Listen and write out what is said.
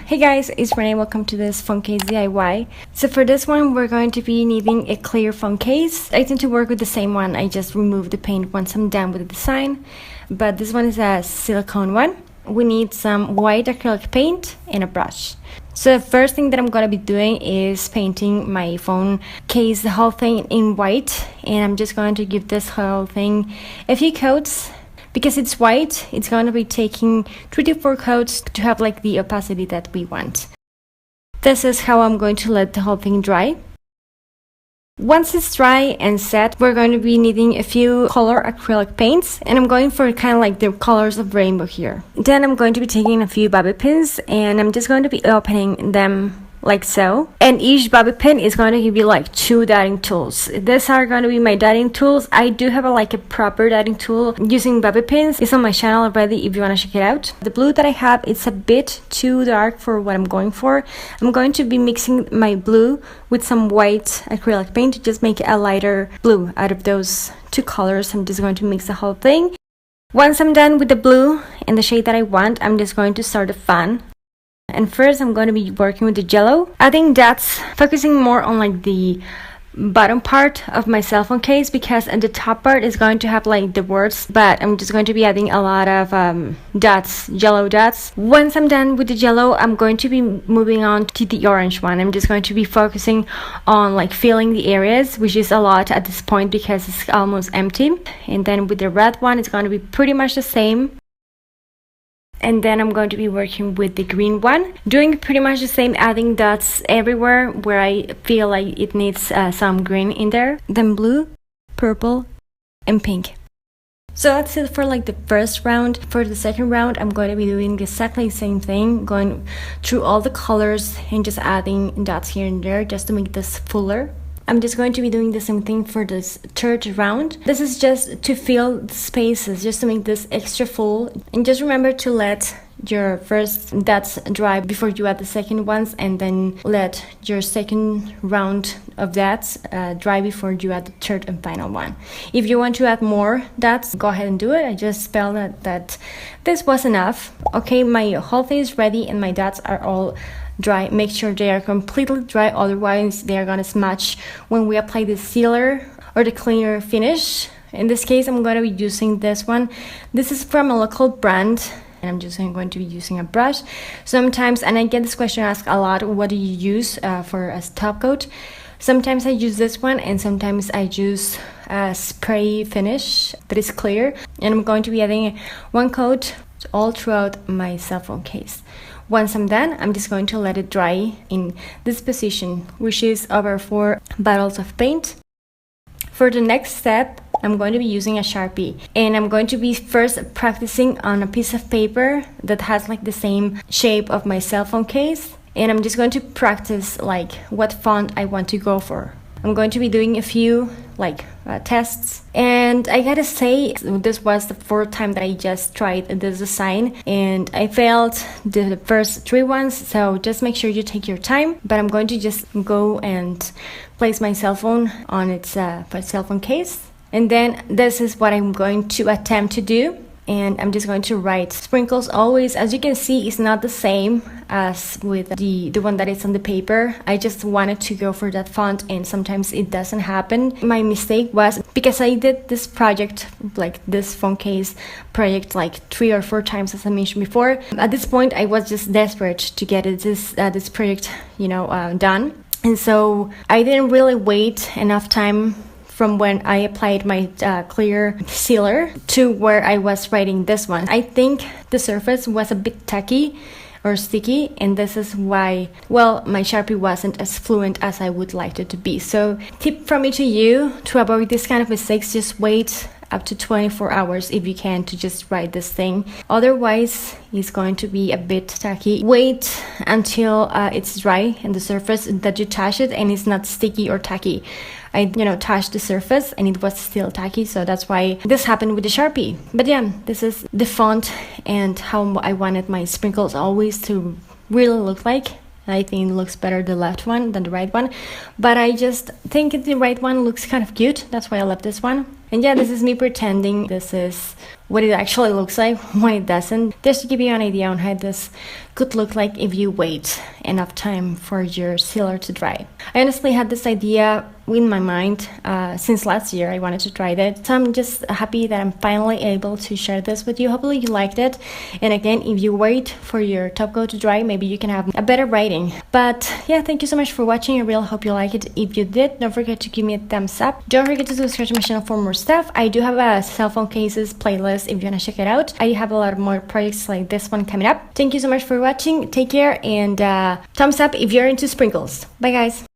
Hey guys, it's Renee. Welcome to this phone case DIY. So for this one, we're going to be needing a clear phone case. I tend to work with the same one. I just remove the paint once I'm done with the design. But this one is a silicone one. We need some white acrylic paint and a brush. So the first thing that I'm going to be doing is painting my phone case, the whole thing in white. And I'm just going to give this whole thing a few coats. Because it's white, it's going to be taking 3 to 4 coats to have like the opacity that we want. This is how I'm going to let the whole thing dry. Once it's dry and set, we're going to be needing a few color acrylic paints, and I'm going for kind of like the colors of rainbow here. Then I'm going to be taking a few bobby pins, and I'm just going to be opening them like so, and each bobby pin is going to give you like 2 dotting tools. These are going to be my dotting tools. I do have a proper dotting tool using bobby pins. It's on my channel already if you want to check it out. The blue that I have, it's a bit too dark for what I'm going for. I'm going to be mixing my blue with some white acrylic paint to just make a lighter blue out of those 2 colors. I'm just going to mix the whole thing. Once I'm done with the blue and the shade that I want, I'm just going to start the fan. And first I'm going to be working with the yellow. I think that's focusing more on like the bottom part of my cell phone case, because at the top part is going to have like the words, but I'm just going to be adding a lot of dots, yellow dots. Once I'm done with the yellow, I'm going to be moving on to the orange one. I'm just going to be focusing on like filling the areas, which is a lot at this point because it's almost empty. And then with the red one, it's going to be pretty much the same. And then I'm going to be working with the green one, doing pretty much the same, adding dots everywhere where I feel like it needs some green in there. Then blue, purple, and pink. So that's it for like the first round. For the second round, I'm going to be doing exactly the same thing, going through all the colors and just adding dots here and there just to make this fuller. I'm just going to be doing the same thing for this third round. This is just to fill the spaces, just to make this extra full. And just remember to let your first dots dry before you add the second ones, and then let your second round of dots dry before you add the third and final one. If you want to add more dots, go ahead and do it. I just felt that this was enough. Okay, my whole thing is ready and my dots are all dry. Make sure they are completely dry, otherwise they are gonna smudge when we apply the sealer or the cleaner finish. In this case, I'm going to be using this one. This is from a local brand, and I'm just going to be using a brush. Sometimes, and I get this question asked a lot, what do you use for a top coat? Sometimes I use this one, and sometimes I use a spray finish that is clear, and I'm going to be adding 1 coat all throughout my cell phone case. Once I'm done, I'm just going to let it dry in this position, which is over 4 bottles of paint. For the next step, I'm going to be using a Sharpie, and I'm going to be first practicing on a piece of paper that has like the same shape of my cell phone case, and I'm just going to practice like what font I want to go for. I'm going to be doing a few tests, and I gotta say this was the 4th time that I just tried this design, and I failed the first 3 ones, so just make sure you take your time. But I'm going to just go and place my cell phone on its cell phone case, and then this is what I'm going to attempt to do. And I'm just going to write sprinkles always. As you can see, it's not the same as with the one that is on the paper. I just wanted to go for that font, and sometimes it doesn't happen. My mistake was because I did this project, like this phone case project, like 3 or 4 times, as I mentioned before. At this point, I was just desperate to get this project, done. And so I didn't really wait enough time from when I applied my clear sealer to where I was writing this one. I think the surface was a bit tacky or sticky, and this is why, well, my Sharpie wasn't as fluent as I would like it to be. So tip from me to you, to avoid this kind of mistakes, just wait up to 24 hours if you can to just write this thing. Otherwise, it's going to be a bit tacky. Wait until it's dry and the surface that you touch it and it's not sticky or tacky. I touched the surface and it was still tacky, so that's why this happened with the Sharpie. But yeah, this is the font and how I wanted my sprinkles always to really look like. I think it looks better the left one than the right one, but I just think the right one looks kind of cute. That's why I love this one. And yeah, this is me pretending this is what it actually looks like when it doesn't, just to give you an idea on how this could look like if you wait enough time for your sealer to dry. I honestly had this idea in my mind since last year. I wanted to try that, so I'm just happy that I'm finally able to share this with you. Hopefully you liked it, and again, if you wait for your top coat to dry, maybe you can have a better writing. But yeah, thank you so much for watching. I really hope you like it. If you did, don't forget to give me a thumbs up. Don't forget to subscribe to my channel for more stuff. I do have a cell phone cases playlist if you want to check it out. I have a lot more projects like this one coming up. Thank you so much for watching. Take care, and thumbs up if you're into sprinkles. Bye guys.